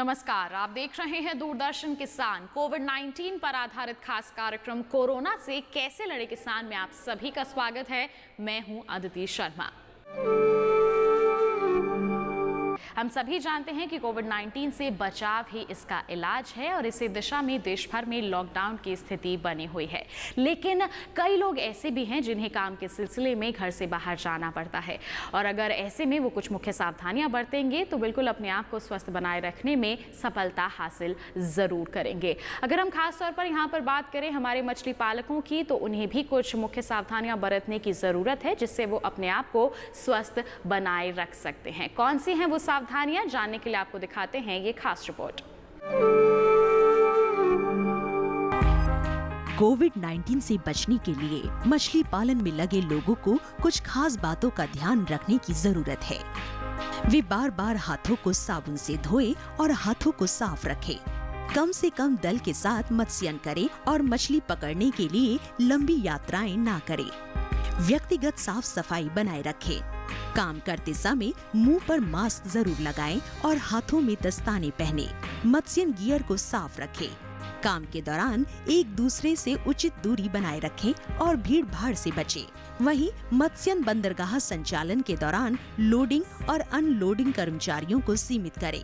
नमस्कार, आप देख रहे हैं दूरदर्शन किसान। कोविड-19 पर आधारित खास कार्यक्रम कोरोना से कैसे लड़े किसान में आप सभी का स्वागत है। मैं हूं अदिति शर्मा। हम सभी जानते हैं कि कोविड-19 से बचाव ही इसका इलाज है और इसी दिशा में देश भर में लॉकडाउन की स्थिति बनी हुई है। लेकिन कई लोग ऐसे भी हैं जिन्हें काम के सिलसिले में घर से बाहर जाना पड़ता है और अगर ऐसे में वो कुछ मुख्य सावधानियां बरतेंगे तो बिल्कुल अपने आप को स्वस्थ बनाए रखने में सफलता हासिल जरूर करेंगे। अगर हम खास तौर पर यहाँ पर बात करें हमारे मछली पालकों की, तो उन्हें भी कुछ मुख्य सावधानियां बरतने की जरूरत है जिससे वो अपने आप को स्वस्थ बनाए रख सकते हैं। कौन सी हैं वो सावधानियां, जानने के लिए आपको दिखाते हैं ये खास रिपोर्ट। कोविड-19 से बचने के लिए मछली पालन में लगे लोगों को कुछ खास बातों का ध्यान रखने की जरूरत है। वे बार बार हाथों को साबुन से धोए और हाथों को साफ रखें। कम से कम दल के साथ मत्स्यन करें और मछली पकड़ने के लिए लंबी यात्राएं ना करें। व्यक्तिगत साफ सफाई बनाए रखें। काम करते समय मुंह पर मास्क जरूर लगाएं और हाथों में दस्ताने पहने। मत्स्यन गियर को साफ रखें। काम के दौरान एक दूसरे से उचित दूरी बनाए रखें और भीड़ भाड़ से बचें। वहीं मत्स्यन बंदरगाह संचालन के दौरान लोडिंग और अनलोडिंग कर्मचारियों को सीमित करें।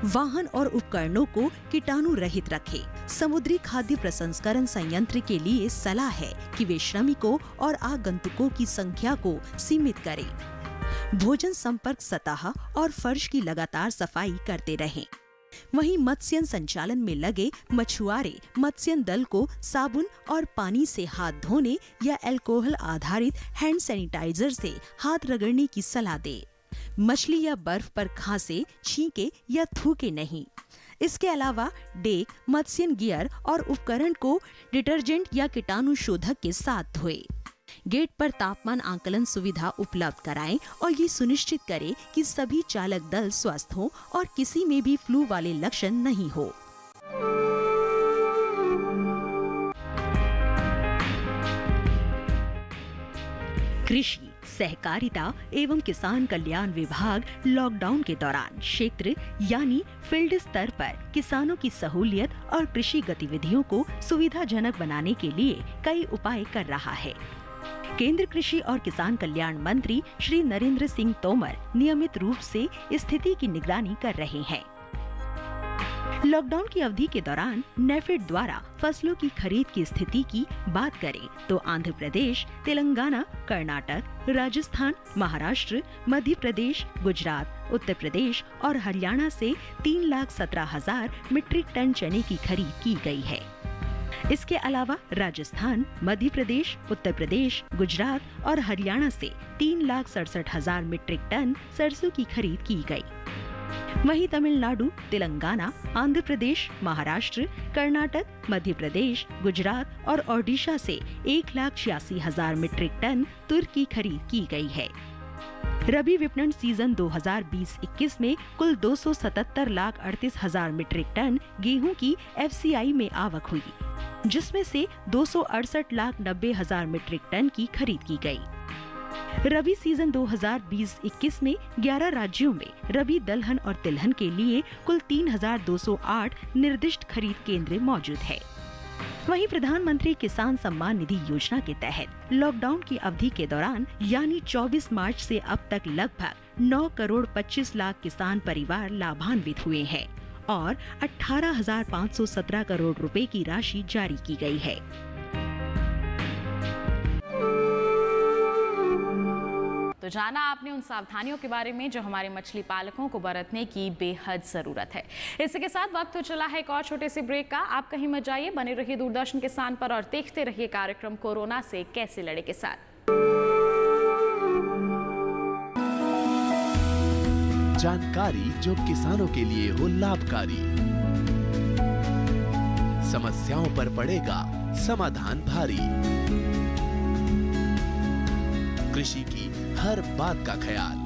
वाहन और उपकरणों को कीटाणु रहित रखें। समुद्री खाद्य प्रसंस्करण संयंत्र के लिए सलाह है कि वे श्रमिकों और आगंतुकों की संख्या को सीमित करें। भोजन संपर्क सतह और फर्श की लगातार सफाई करते रहें। वहीं मत्स्यन संचालन में लगे मछुआरे मत्स्यन दल को साबुन और पानी से हाथ धोने या अल्कोहल आधारित हैंड सैनिटाइजर से हाथ रगड़ने की सलाह दे। मछली या बर्फ पर खांसे, छींके या थूके नहीं। इसके अलावा डेक, मत्स्यन गियर और उपकरण को डिटर्जेंट या कीटाणु शोधक के साथ धोए। गेट पर तापमान आकलन सुविधा उपलब्ध कराएं और ये सुनिश्चित करें कि सभी चालक दल स्वस्थ हों और किसी में भी फ्लू वाले लक्षण नहीं हो। कृषि, सहकारिता एवं किसान कल्याण विभाग लॉकडाउन के दौरान क्षेत्र यानी फील्ड स्तर पर किसानों की सहूलियत और कृषि गतिविधियों को सुविधाजनक बनाने के लिए कई उपाय कर रहा है। केंद्र कृषि और किसान कल्याण मंत्री श्री नरेंद्र सिंह तोमर नियमित रूप से स्थिति की निगरानी कर रहे हैं। लॉकडाउन की अवधि के दौरान नेफेड द्वारा फसलों की खरीद की स्थिति की बात करें तो आंध्र प्रदेश, तेलंगाना, कर्नाटक, राजस्थान, महाराष्ट्र, मध्य प्रदेश, गुजरात, उत्तर प्रदेश और हरियाणा से 3,17,000 मीट्रिक टन चने की खरीद की गई है। इसके अलावा राजस्थान, मध्य प्रदेश, उत्तर प्रदेश, गुजरात और हरियाणा से 3,67,000 मीट्रिक टन सरसों की खरीद की गई। वहीं तमिलनाडु, तेलंगाना, आंध्र प्रदेश, महाराष्ट्र, कर्नाटक, मध्य प्रदेश, गुजरात और ओडिशा से 1,86,000 मीट्रिक टन तुर की खरीद की गई है। रबी विपणन सीजन 2020-21 में कुल 277,38,000 मीट्रिक टन गेहूं की FCI में आवक हुई, जिसमें से 268,90,000 मीट्रिक टन की खरीद की गई। रबी सीजन 2020-21 में 11 राज्यों में रबी दलहन और तिलहन के लिए कुल 3,208 निर्दिष्ट खरीद केंद्र मौजूद है। वहीं प्रधानमंत्री किसान सम्मान निधि योजना के तहत लॉकडाउन की अवधि के दौरान यानी 24 मार्च से अब तक लगभग 9 करोड़ 25 लाख किसान परिवार लाभान्वित हुए हैं और 18,517 करोड़ रुपए की राशि जारी की गई है। तो जाना आपने उन सावधानियों के बारे में जो हमारे मछली पालकों को बरतने की बेहद जरूरत है। इसी के साथ वक्त तो चला है एक और छोटे से ब्रेक का। आप कहीं मत जाइए, बने रहिए दूरदर्शन किसान पर और देखते रहिए कार्यक्रम कोरोना से कैसे लड़े किसान। जानकारी जो किसानों के लिए हो लाभकारी, समस्याओं पर पड़ेगा समाधान भारी, कृषि की हर बात का ख्याल,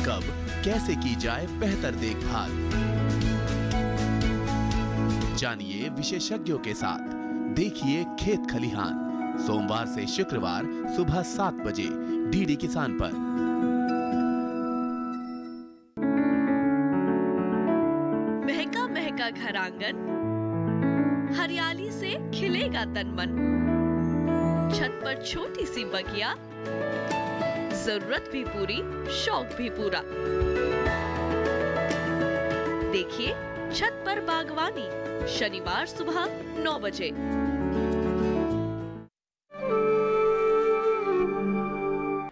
कब कैसे की जाए बेहतर देखभाल। जानिए विशेषज्ञों के साथ, देखिए खेत खलिहान, सोमवार से शुक्रवार सुबह 7 बजे DD किसान पर। घर आंगन, हरियाली से खिलेगा तन मन। छत पर छोटी सी बगिया, जरूरत भी पूरी, शौक भी पूरा। देखिए छत पर बागवानी, शनिवार सुबह 9 बजे।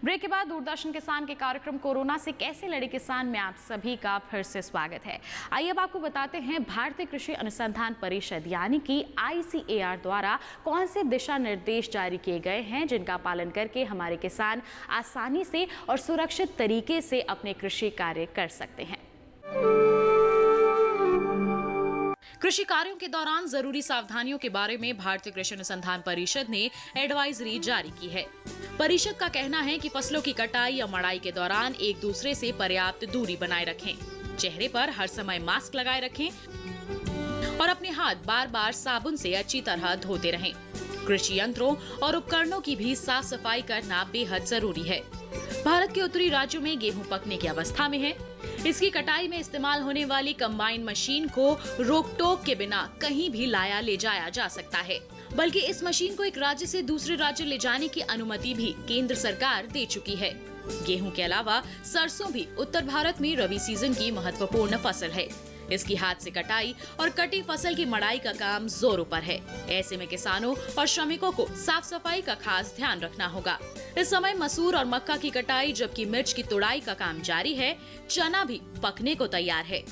ब्रेक के बाद दूरदर्शन किसान के कार्यक्रम कोरोना से कैसे लड़े किसान में आप सभी का फिर से स्वागत है। आइए अब आपको बताते हैं भारतीय कृषि अनुसंधान परिषद यानी कि ICAR द्वारा कौन से दिशा निर्देश जारी किए गए हैं जिनका पालन करके हमारे किसान आसानी से और सुरक्षित तरीके से अपने कृषि कार्य कर सकते हैं। कृषि कार्यों के दौरान जरूरी सावधानियों के बारे में भारतीय कृषि अनुसंधान परिषद ने एडवाइजरी जारी की है। परिषद का कहना है कि फसलों की कटाई या मड़ाई के दौरान एक दूसरे से पर्याप्त दूरी बनाए रखें, चेहरे पर हर समय मास्क लगाए रखें और अपने हाथ बार बार साबुन से अच्छी तरह धोते रहें। कृषि यंत्रों और उपकरणों की भी साफ सफाई करना बेहद जरूरी है। भारत के उत्तरी राज्यों में गेहूं पकने की अवस्था में है। इसकी कटाई में इस्तेमाल होने वाली कंबाइन मशीन को रोक टोक के बिना कहीं भी लाया ले जाया जा सकता है, बल्कि इस मशीन को एक राज्य से दूसरे राज्य ले जाने की अनुमति भी केंद्र सरकार दे चुकी है। गेहूं के अलावा सरसों भी उत्तर भारत में रबी सीजन की महत्वपूर्ण फसल है। इसकी हाथ से कटाई और कटी फसल की मड़ाई का काम जोरों पर है। ऐसे में किसानों और श्रमिकों को साफ सफाई का खास ध्यान रखना होगा। इस समय मसूर और मक्का की कटाई जबकि मिर्च की तुड़ाई का काम जारी है, चना भी पकने को तैयार है।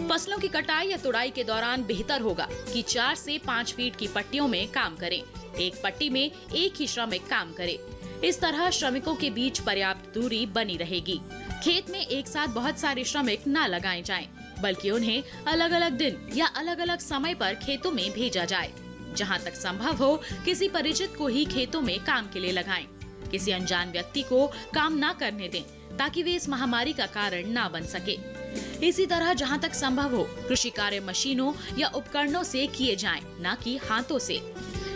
फसलों की कटाई या तुड़ाई के दौरान बेहतर होगा कि 4 से 5 फीट की पट्टियों में काम करें। एक पट्टी में एक ही श्रमिक काम करे। इस तरह श्रमिकों के बीच पर्याप्त दूरी बनी रहेगी। खेत में एक साथ बहुत सारे श्रमिक न लगाए जाएं, बल्कि उन्हें अलग अलग दिन या अलग अलग समय पर खेतों में भेजा जाए। जहां तक संभव हो किसी परिचित को ही खेतों में काम के लिए लगाएं। किसी अनजान व्यक्ति को काम न करने दें ताकि वे इस महामारी का कारण न बन सके। इसी तरह जहां तक संभव हो कृषि कार्य मशीनों या उपकरणों से किए जाएं, न कि हाथों से।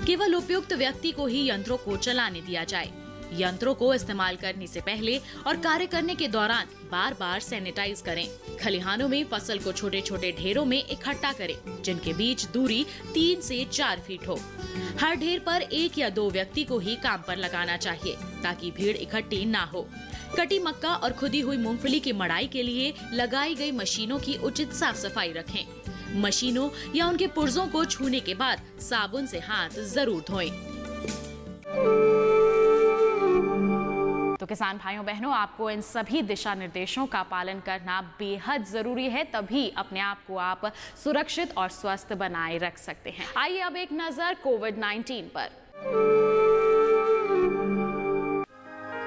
केवल उपयुक्त व्यक्ति को ही यंत्रों को चलाने दिया जाए। यंत्रों को इस्तेमाल करने से पहले और कार्य करने के दौरान बार बार सैनिटाइज करें। खलिहानों में फसल को छोटे छोटे ढेरों में इकट्ठा करें, जिनके बीच दूरी 3 से 4 फीट हो। हर ढेर पर 1 या 2 व्यक्ति को ही काम पर लगाना चाहिए ताकि भीड़ इकट्ठी ना हो। कटी मक्का और खुदी हुई मूंगफली की मड़ाई के लिए लगाई गई मशीनों की उचित साफ सफाई रखें। मशीनों या उनके पुर्जों को छूने के बाद साबुन से हाथ जरूर धोएं। तो किसान भाइयों बहनों, आपको इन सभी दिशा निर्देशों का पालन करना बेहद जरूरी है, तभी अपने आप को आप सुरक्षित और स्वस्थ बनाए रख सकते हैं। आइए अब एक नजर कोविड-19 पर।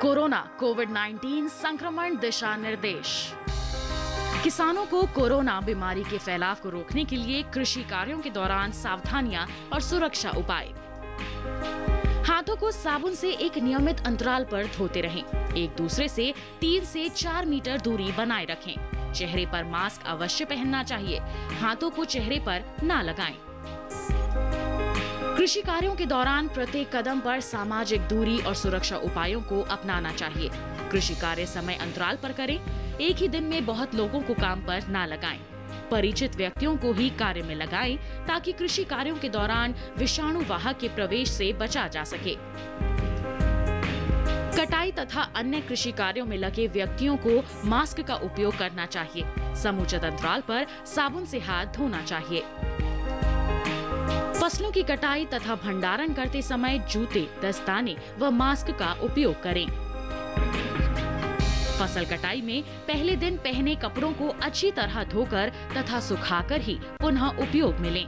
कोविड-19 संक्रमण दिशा निर्देश। किसानों को कोरोना बीमारी के फैलाव को रोकने के लिए कृषि कार्यों के दौरान सावधानियां और सुरक्षा उपाय। हाथों को साबुन से एक नियमित अंतराल पर धोते रहें। एक दूसरे से 3 से 4 मीटर दूरी बनाए रखें। चेहरे पर मास्क अवश्य पहनना चाहिए। हाथों को चेहरे पर ना लगाएं। कृषि कार्यों के दौरान प्रत्येक कदम पर सामाजिक दूरी और सुरक्षा उपायों को अपनाना चाहिए। कृषि कार्य समय अंतराल पर करें। एक ही दिन में बहुत लोगों को काम पर ना लगाएं। परिचित व्यक्तियों को ही कार्य में लगाएं ताकि कृषि कार्यों के दौरान विषाणु वाहक के प्रवेश से बचा जा सके। कटाई तथा अन्य कृषि कार्यों में लगे व्यक्तियों को मास्क का उपयोग करना चाहिए। समुचित अंतराल पर साबुन से हाथ धोना चाहिए। फसलों की कटाई तथा भंडारण करते समय जूते, दस्ताने व मास्क का उपयोग करें। फसल कटाई में पहले दिन पहने कपड़ों को अच्छी तरह धोकर तथा सुखाकर ही पुनः उपयोग में लें।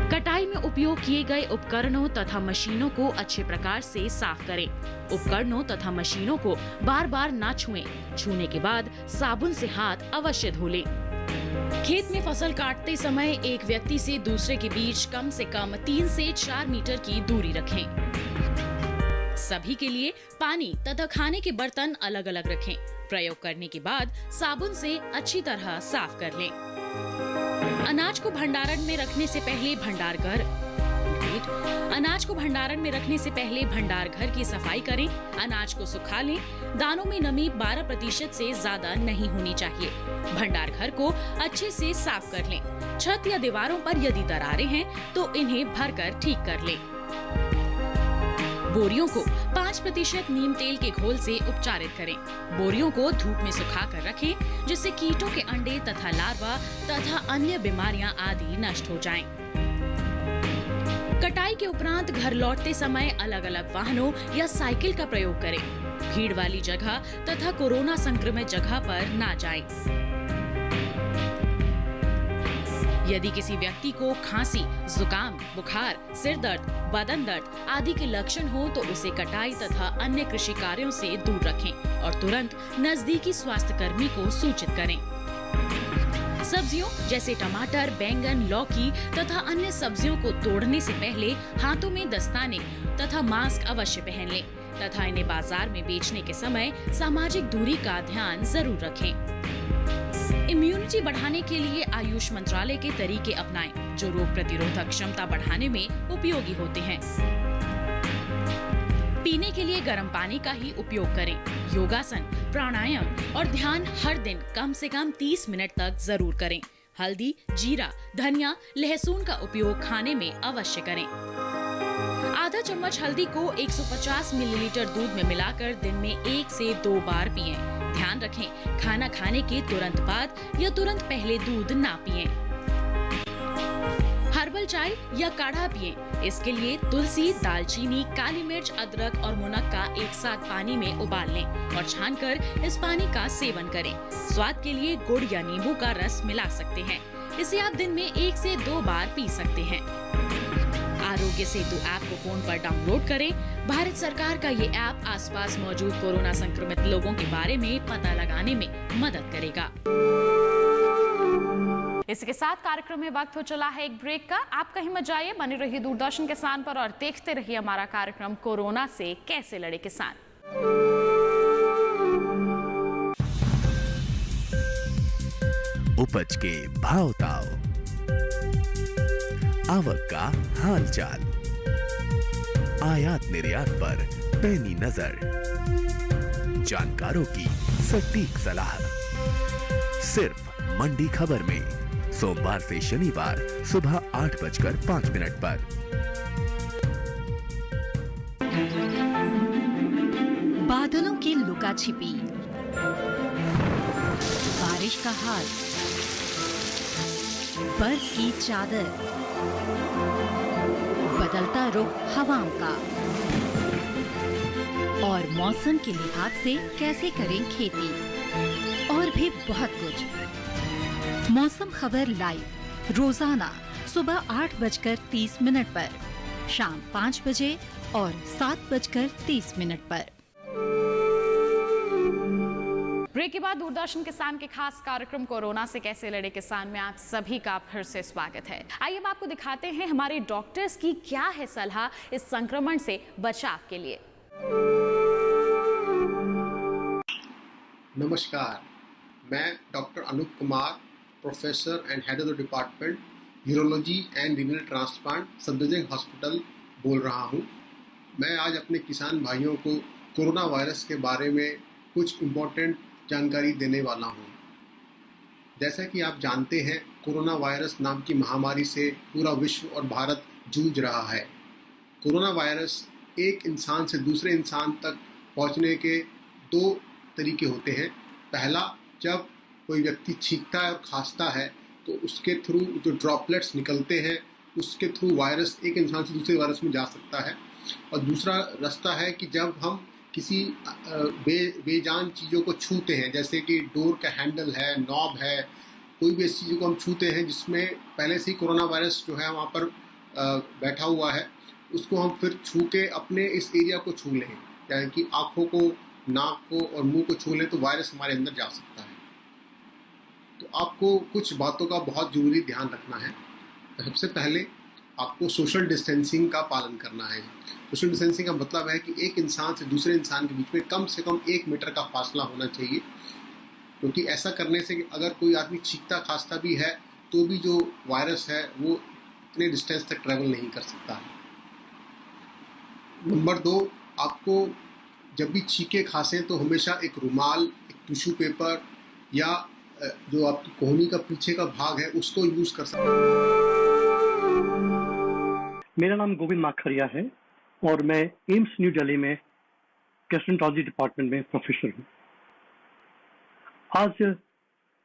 कटाई में उपयोग किए गए उपकरणों तथा मशीनों को अच्छे प्रकार से साफ करें। उपकरणों तथा मशीनों को बार बार ना छुएं। छूने के बाद साबुन से हाथ अवश्य धो लें। खेत में फसल काटते समय एक व्यक्ति से दूसरे के बीच कम से कम 3 से 4 मीटर की दूरी रखें। सभी के लिए पानी तथा खाने के बर्तन अलग अलग रखें। प्रयोग करने के बाद साबुन से अच्छी तरह साफ कर लें। अनाज को भंडारण में रखने से पहले भंडार घर, पेट। अनाज को भंडारण में रखने से पहले भंडार घर की सफाई करें। अनाज को सुखा लें। दानों में नमी 12% से ज्यादा नहीं होनी चाहिए। भंडार घर को अच्छे से साफ कर लें। छत या दीवारों पर यदि दरारें हैं तो इन्हें भरकर ठीक कर लें। बोरियों को 5% नीम तेल के घोल से उपचारित करें। बोरियों को धूप में सुखा कर रखें, जिससे कीटों के अंडे तथा लार्वा तथा अन्य बीमारियां आदि नष्ट हो जाएं। कटाई के उपरांत घर लौटते समय अलग अलग वाहनों या साइकिल का प्रयोग करें। भीड़ वाली जगह तथा कोरोना संक्रमित जगह पर ना जाएं। यदि किसी व्यक्ति को खांसी, जुकाम, बुखार, सिर दर्द, बदन दर्द आदि के लक्षण हो तो उसे कटाई तथा अन्य कृषि कार्यों से दूर रखें और तुरंत नजदीकी स्वास्थ्य कर्मी को सूचित करें। सब्जियों जैसे टमाटर, बैंगन, लौकी तथा अन्य सब्जियों को तोड़ने से पहले हाथों में दस्ताने तथा मास्क अवश्य पहन लें तथा इन्हें बाजार में बेचने के समय सामाजिक दूरी का ध्यान जरूर रखें। इम्यूनिटी बढ़ाने के लिए आयुष मंत्रालय के तरीके अपनाएं, जो रोग प्रतिरोधक क्षमता बढ़ाने में उपयोगी होते हैं। पीने के लिए गर्म पानी का ही उपयोग करें। योगासन, प्राणायाम और ध्यान हर दिन कम से कम 30 मिनट तक जरूर करें। हल्दी, जीरा, धनिया, लहसुन का उपयोग खाने में अवश्य करें। आधा चम्मच हल्दी को 150 मिलीलीटर दूध में मिलाकर दिन में 1 से 2 बार पिएं। ध्यान रखें, खाना खाने के तुरंत बाद या तुरंत पहले दूध ना पिएं। हर्बल चाय या काढ़ा पिएं। इसके लिए तुलसी, दालचीनी, काली मिर्च, अदरक और मुनक्का एक साथ पानी में उबाल लें और छानकर इस पानी का सेवन करें। स्वाद के लिए गुड़ या नींबू का रस मिला सकते हैं। इसे आप दिन में 1 से 2 बार पी सकते हैं। आरोग्य सेतु ऐप को फोन पर डाउनलोड करें। भारत सरकार का ये ऐप आसपास मौजूद कोरोना संक्रमित लोगों के बारे में पता लगाने में मदद करेगा। इसके साथ कार्यक्रम में वक्त हो चला है एक ब्रेक का। आप कहीं मत जाइए, बने रहिए दूरदर्शन किसान पर और देखते रहिए हमारा कार्यक्रम कोरोना से कैसे लड़े किसान। उपज के भाव ताव, आवक का हाल चाल, आयात निर्यात पर पैनी नजर, जानकारों की सटीक सलाह, सिर्फ मंडी खबर में सोमवार से शनिवार सुबह 8:05 पर। बादलों की लुका छिपी, बारिश का हाल, बर्फ की चादर, बदलता रुख हवाओं का और मौसम के लिहाज से कैसे करें खेती और भी बहुत कुछ। मौसम खबर लाइव रोजाना सुबह 8:30 पर, शाम 5 बजे और 7:30 पर। ब्रेक के बाद दूरदर्शन किसान के खास कार्यक्रम कोरोना से कैसे लड़े किसान में आप सभी का फिर से स्वागत है। आइए हम आपको दिखाते हैं हमारे डॉक्टर्स की क्या है सलाह इस संक्रमण से बचाव के लिए। नमस्कार, मैं doctor Anup Kumar, professor and head of the department urology and renal transplant Safdarjung hospital बोल रहा हूं। मैं आज अपने किसान भाइयों को कोरोना वायरस के बारे में कुछ इम्पोर्टेंट जानकारी देने वाला हूं। जैसा कि आप जानते हैं, कोरोना वायरस नाम की महामारी से पूरा विश्व और भारत जूझ रहा है। कोरोना वायरस एक इंसान से दूसरे इंसान तक पहुंचने के 2 तरीके होते हैं। पहला, जब कोई व्यक्ति छींकता है और खांसता है तो उसके थ्रू जो ड्रॉपलेट्स निकलते हैं उसके थ्रू वायरस एक इंसान से दूसरे वायरस में जा सकता है। और दूसरा रास्ता है कि जब हम किसी बेजान चीज़ों को छूते हैं, जैसे कि डोर का हैंडल है, नॉब है, कोई भी ऐसी चीज़ों को हम छूते हैं जिसमें पहले से ही कोरोना वायरस जो है वहाँ पर बैठा हुआ है, उसको हम फिर छू के अपने इस एरिया को छू लें, यानी कि आँखों को, नाक को और मुंह को छू लें तो वायरस हमारे अंदर जा सकता है। तो आपको कुछ बातों का बहुत ज़रूरी ध्यान रखना है। सबसे पहले आपको सोशल डिस्टेंसिंग का पालन करना है। सोशल डिस्टेंसिंग का मतलब है कि एक इंसान से दूसरे इंसान के बीच में कम से कम 1 मीटर का फासला होना चाहिए, क्योंकि ऐसा करने से अगर कोई आदमी छींकता खांसता भी है तो भी जो वायरस है वो इतने डिस्टेंस तक ट्रैवल नहीं कर सकता है। नंबर 2, आपको जब भी छींके खांसें तो हमेशा एक रुमाल, एक टिश्यू पेपर या जो आपकी कोहनी का पीछे का भाग है उसको यूज कर सकते हैं। मेरा नाम गोविंद माखरिया है और मैं एम्स न्यू दिल्ली में गैस्ट्रोएंटरोलॉजी डिपार्टमेंट में प्रोफेसर हूँ। आज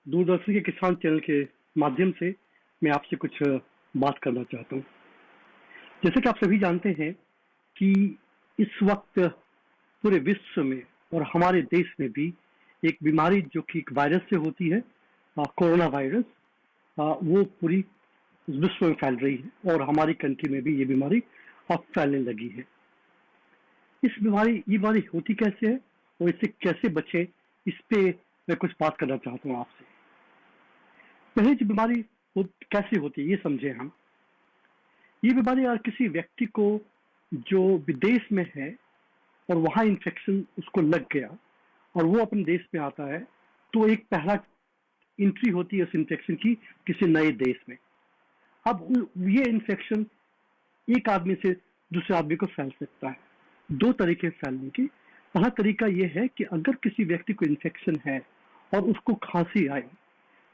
दूरदर्शन के किसान चैनल के माध्यम से मैं आपसे कुछ बात करना चाहता हूँ। जैसे कि आप सभी जानते हैं कि इस वक्त पूरे विश्व में और हमारे देश में भी एक बीमारी जो कि एक वायरस से होती है, कोरोना वायरस, वो पूरी विश्व में फैल रही है और हमारी कंट्री में भी ये बीमारी अब फैलने लगी है। ये बीमारी होती कैसे है और इससे कैसे बचे, इस पे मैं कुछ बात करना चाहता हूँ आपसे। पहले जो बीमारी कैसे होती है ये समझे हम। ये बीमारी अगर किसी व्यक्ति को जो विदेश में है और वहाँ इन्फेक्शन उसको लग गया और वो अपने देश में आता है, तो एक पहला एंट्री होती है उस इन्फेक्शन की किसी नए देश में। अब ये इन्फेक्शन एक आदमी से दूसरे आदमी को फैल सकता है। 2 तरीके फैलने की। पहला तरीका ये है कि अगर किसी व्यक्ति को इन्फेक्शन है और उसको खांसी आए,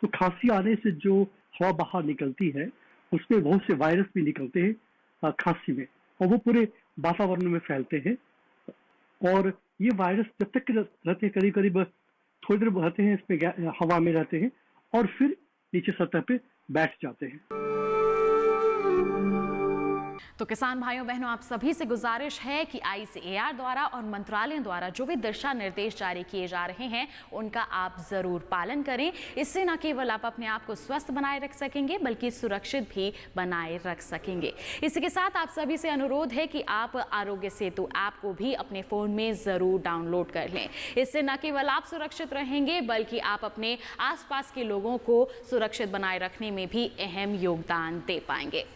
तो खांसी आने से जो हवा बाहर निकलती है उसमें बहुत से वायरस भी निकलते हैं खांसी में, और वो पूरे वातावरण में फैलते हैं। और ये वायरस जब तक रहते हैं, करीब करीब थोड़ी देर रहते हैं इसमें, हवा में रहते हैं और फिर नीचे सतह पे बैठ जाते हैं। तो किसान भाइयों बहनों, आप सभी से गुजारिश है कि ICAR द्वारा और मंत्रालय द्वारा जो भी दिशा निर्देश जारी किए जा रहे हैं उनका आप जरूर पालन करें। इससे न केवल आप अपने आप को स्वस्थ बनाए रख सकेंगे बल्कि सुरक्षित भी बनाए रख सकेंगे। इसी के साथ आप सभी से अनुरोध है कि आप आरोग्य सेतु ऐप को भी अपने फोन में जरूर डाउनलोड कर लें। इससे न केवल आप सुरक्षित रहेंगे बल्कि आप अपने आसपास के लोगों को सुरक्षित बनाए रखने में भी अहम योगदान दे पाएंगे।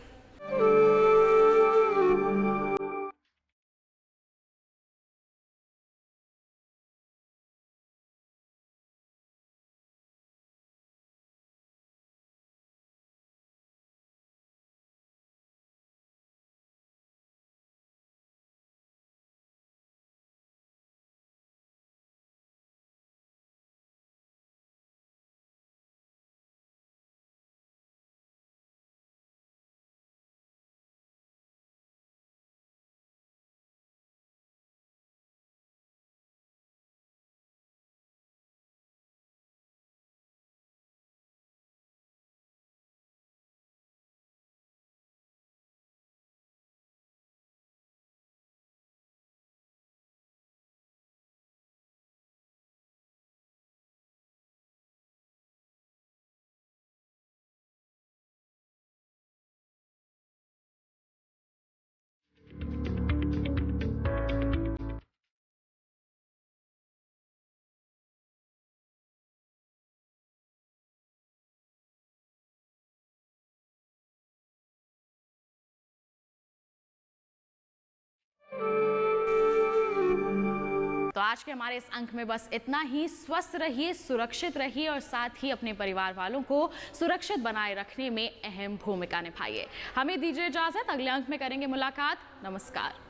तो आज के हमारे इस अंक में बस इतना ही। स्वस्थ रहिए, सुरक्षित रहिए और साथ ही अपने परिवार वालों को सुरक्षित बनाए रखने में अहम भूमिका निभाइए। हमें दीजिए इजाजत, अगले अंक में करेंगे मुलाकात। नमस्कार।